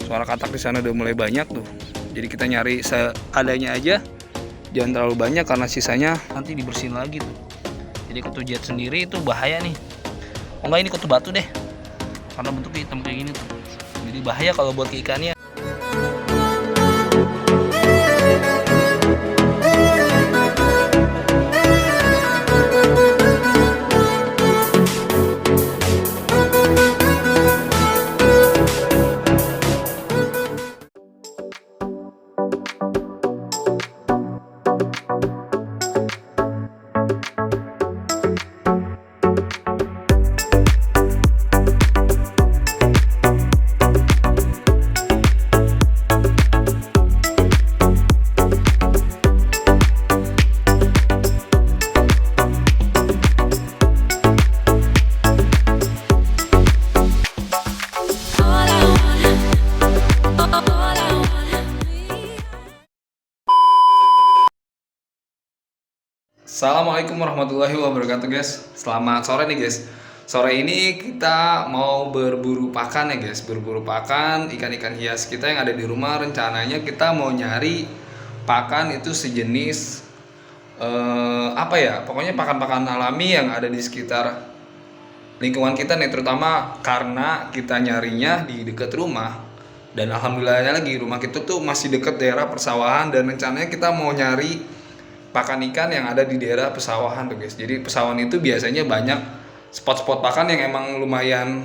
Suara katak di sana udah mulai banyak tuh. Jadi kita nyari seadanya aja, jangan terlalu banyak karena sisanya nanti dibersihin lagi tuh. Jadi kutu jet sendiri itu bahaya nih. Oh enggak, ini kutu batu deh, karena bentuknya hitam kayak gini tuh. Jadi bahaya kalau buat ke ikannya. Assalamualaikum warahmatullahi wabarakatuh guys. Selamat sore nih guys. Sore ini kita mau berburu pakan ya guys. Berburu pakan ikan-ikan hias kita yang ada di rumah. Rencananya kita mau nyari pakan itu sejenis pokoknya pakan-pakan alami yang ada di sekitar lingkungan kita nih. Terutama karena kita nyarinya di dekat rumah. Dan alhamdulillahnya lagi rumah kita tuh masih dekat daerah persawahan. Dan rencananya kita mau nyari pakan ikan yang ada di daerah pesawahan tuh guys. Jadi pesawahan itu biasanya banyak spot-spot pakan yang emang lumayan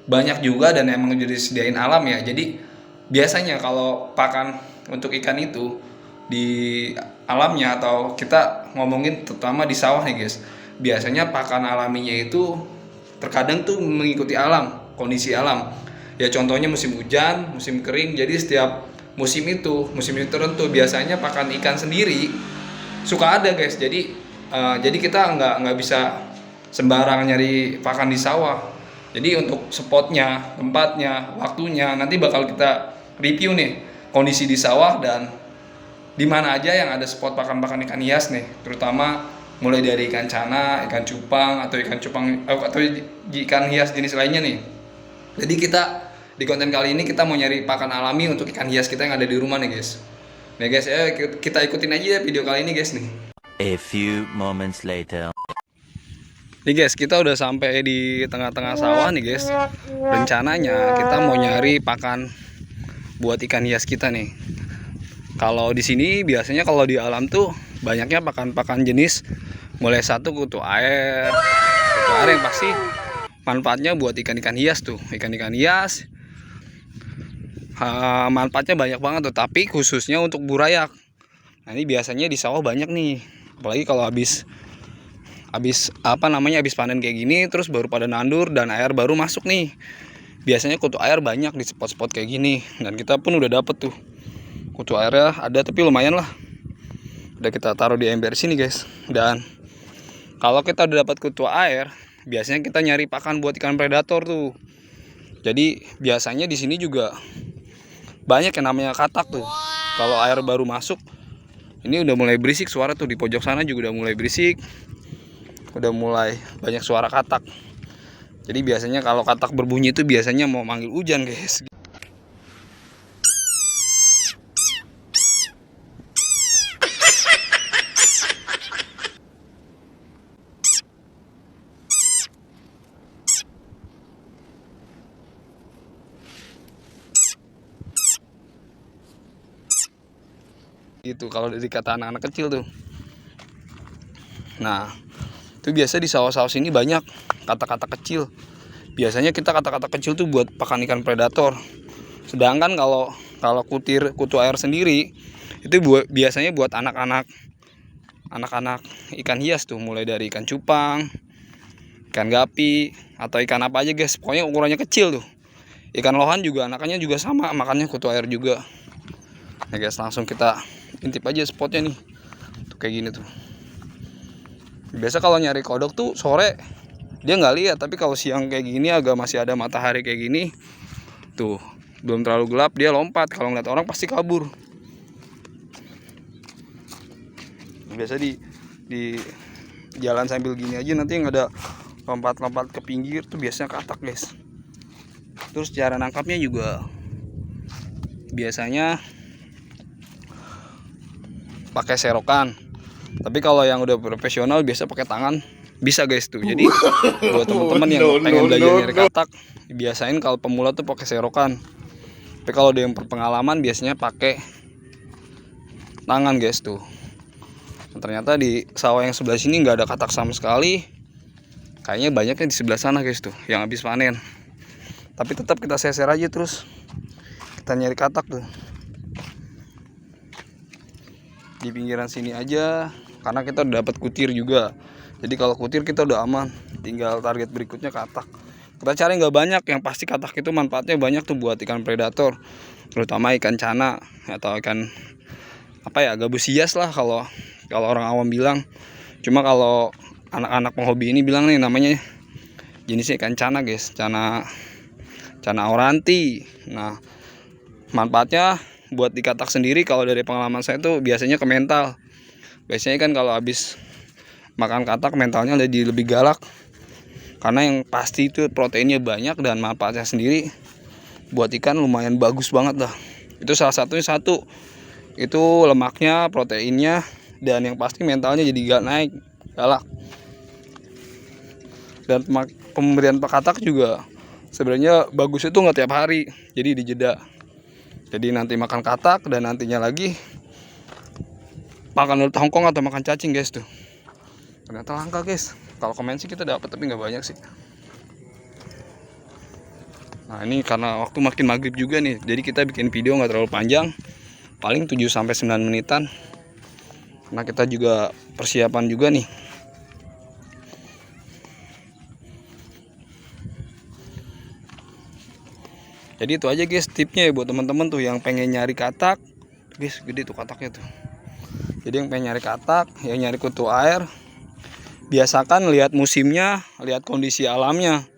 banyak juga dan emang jadi disediain alam ya. Jadi biasanya kalau pakan untuk ikan itu di alamnya, atau kita ngomongin terutama di sawah nih guys, biasanya pakan alaminya itu terkadang tuh mengikuti alam, kondisi alam. Ya contohnya musim hujan, musim kering. Jadi setiap musim itu tertentu biasanya pakan ikan sendiri suka ada guys. Jadi kita nggak bisa sembarangan nyari pakan di sawah. Jadi untuk spotnya, tempatnya, waktunya nanti bakal kita review nih kondisi di sawah dan di mana aja yang ada spot pakan-pakan ikan hias nih, terutama mulai dari ikan cana, ikan cupang atau ikan hias jenis lainnya nih. Jadi kita di konten kali ini kita mau nyari pakan alami untuk ikan hias kita yang ada di rumah nih guys. Nah guys, kita ikutin aja video kali ini guys nih. A few moments later. Nih guys, kita udah sampai di tengah-tengah sawah nih guys. Rencananya kita mau nyari pakan buat ikan hias kita nih. Kalau di sini biasanya kalau di alam tuh banyaknya pakan-pakan jenis mulai satu kutu air. Kutu air yang pasti manfaatnya buat ikan-ikan hias tuh, ikan-ikan hias. Manfaatnya banyak banget tuh, tapi khususnya untuk burayak. Nah ini biasanya di sawah banyak nih, apalagi kalau habis panen kayak gini, terus baru pada nandur dan air baru masuk nih. Biasanya kutu air banyak di spot-spot kayak gini, dan kita pun udah dapet tuh kutu airnya ada, tapi lumayan lah. Udah kita taruh di ember sini guys. Dan kalau kita udah dapat kutu air, biasanya kita nyari pakan buat ikan predator tuh. Jadi biasanya di sini juga banyak yang namanya katak tuh. Kalau air baru masuk, ini udah mulai berisik suara tuh. Di pojok sana juga udah mulai berisik, udah mulai banyak suara katak. Jadi biasanya kalau katak berbunyi itu biasanya mau manggil hujan guys. Gitu kalau dari kata anak-anak kecil tuh. Nah itu biasa di sawah-sawah sini banyak kata-kata kecil. Biasanya kita kata-kata kecil tuh buat pakan ikan predator. Sedangkan kalau kutu air sendiri itu biasanya buat anak-anak ikan hias tuh, mulai dari ikan cupang, ikan gapi, atau ikan apa aja guys. Pokoknya ukurannya kecil tuh. Ikan lohan juga anakannya juga sama, makannya kutu air juga. Nah guys, langsung kita intip aja spotnya nih. Tuh kayak gini tuh. Biasa kalau nyari kodok tuh sore dia nggak lihat, tapi kalau siang kayak gini agak masih ada matahari kayak gini tuh, belum terlalu gelap, dia lompat. Kalau ngeliat orang pasti kabur. Biasa di jalan sambil gini aja, nanti yang ada lompat-lompat ke pinggir tuh biasanya katak guys. Terus cara nangkapnya juga biasanya pakai serokan. Tapi kalau yang udah profesional biasa pakai tangan bisa guys tuh. Jadi buat teman-teman yang pengen belajar nyari katak, biasain kalau pemula tuh pakai serokan. Tapi kalau dia yang berpengalaman biasanya pakai tangan guys tuh. Ternyata di sawah yang sebelah sini nggak ada katak sama sekali. Kayaknya banyaknya di sebelah sana guys tuh yang habis panen. Tapi tetap kita seser aja terus. Kita nyari katak tuh di pinggiran sini aja, karena kita udah dapat kutir juga. Jadi kalau kutir kita udah aman. Tinggal target berikutnya katak. Kita cari nggak banyak, yang pasti katak itu manfaatnya banyak tuh buat ikan predator, terutama ikan cana atau ikan apa ya, gabus hias lah kalau orang awam bilang. Cuma kalau anak-anak penghobi ini bilang nih namanya jenisnya ikan cana guys, cana oranti. Nah manfaatnya buat di katak sendiri kalau dari pengalaman saya tuh biasanya ke mental. Biasanya kan kalau habis makan katak mentalnya jadi lebih galak, karena yang pasti itu proteinnya banyak dan manfaatnya sendiri buat ikan lumayan bagus banget lah. Itu salah satunya, itu lemaknya, proteinnya, dan yang pasti mentalnya jadi gak naik, galak. Dan pemberian katak juga sebenarnya bagus itu nggak tiap hari, jadi dijeda. Jadi nanti makan katak dan nantinya lagi makan ulat Hongkong atau makan cacing guys tuh. Ternyata langka guys. Kalau komen sih kita dapat tapi nggak banyak sih. Nah ini karena waktu makin maghrib juga nih, jadi kita bikin video nggak terlalu panjang, paling 7-9 menitan. Karena kita juga persiapan juga nih. Jadi itu aja guys tipnya ya buat teman-teman tuh yang pengen nyari katak. Guys gede tuh kataknya tuh. Jadi yang pengen nyari katak, yang nyari kutu air, biasakan lihat musimnya, lihat kondisi alamnya.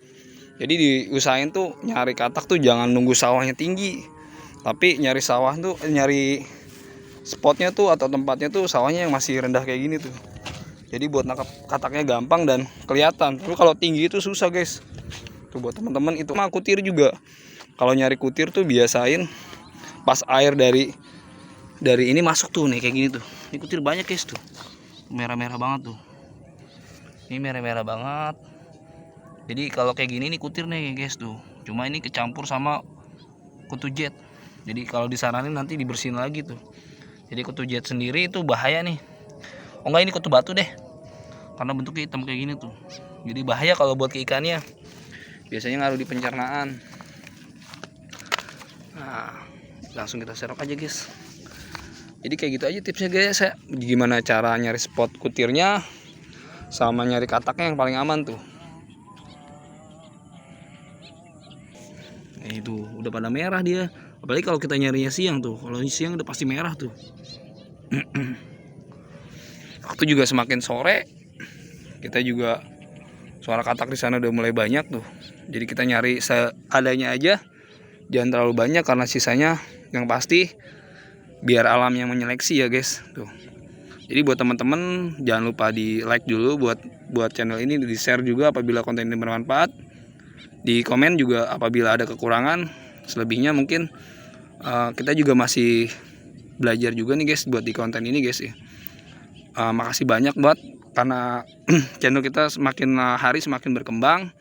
Jadi diusahain tuh nyari katak tuh jangan nunggu sawahnya tinggi, tapi nyari sawah tuh nyari spotnya tuh atau tempatnya tuh sawahnya yang masih rendah kayak gini tuh. Jadi buat nangkap kataknya gampang dan kelihatan. Tapi kalau tinggi itu susah guys. Tuh buat teman-teman itu mah kutir juga. Kalau nyari kutir tuh biasain pas air dari ini masuk tuh nih kayak gini tuh. Ini kutir banyak guys tuh. Merah-merah banget tuh. Ini merah-merah banget. Jadi kalau kayak gini nih kutir nih guys tuh. Cuma ini kecampur sama kutu jet. Jadi kalau disaranin nanti dibersihin lagi tuh. Jadi kutu jet sendiri itu bahaya nih. Oh enggak, ini kutu batu deh. Karena bentuknya hitam kayak gini tuh. Jadi bahaya kalau buat ke ikannya. Biasanya ngaruh di pencernaan. Nah, langsung kita serok aja guys. Jadi kayak gitu aja tipsnya guys ya. Gimana cara nyari spot kutirnya sama nyari kataknya yang paling aman tuh. Nah, itu udah pada merah dia. Apalagi kalau kita nyarinya siang tuh. Kalau siang udah pasti merah tuh. Waktu juga semakin sore, kita juga suara katak di sana udah mulai banyak tuh. Jadi kita nyari seadanya aja. Jangan terlalu banyak karena sisanya yang pasti biar alam yang menyeleksi ya guys tuh. Jadi buat teman-teman jangan lupa di like dulu buat channel ini, di share juga apabila konten ini bermanfaat, di komen juga apabila ada kekurangan. Selebihnya mungkin kita juga masih belajar juga nih guys buat di konten ini guys ya. Makasih banyak buat karena channel kita semakin hari semakin berkembang.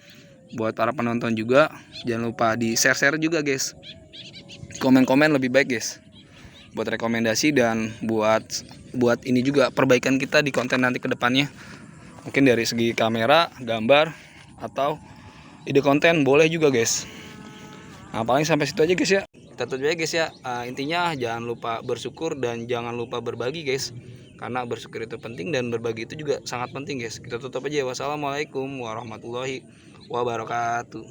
Buat para penonton juga jangan lupa di share juga guys, komen-komen lebih baik guys, buat rekomendasi dan buat ini juga perbaikan kita di konten nanti ke depannya. Mungkin dari segi kamera, gambar, atau ide konten boleh juga guys. Nah paling sampai situ aja guys ya. Kita tutup aja guys ya. Intinya jangan lupa bersyukur dan jangan lupa berbagi guys, karena bersyukur itu penting dan berbagi itu juga sangat penting guys. Kita tutup aja. Wassalamualaikum warahmatullahi wabarakatuh.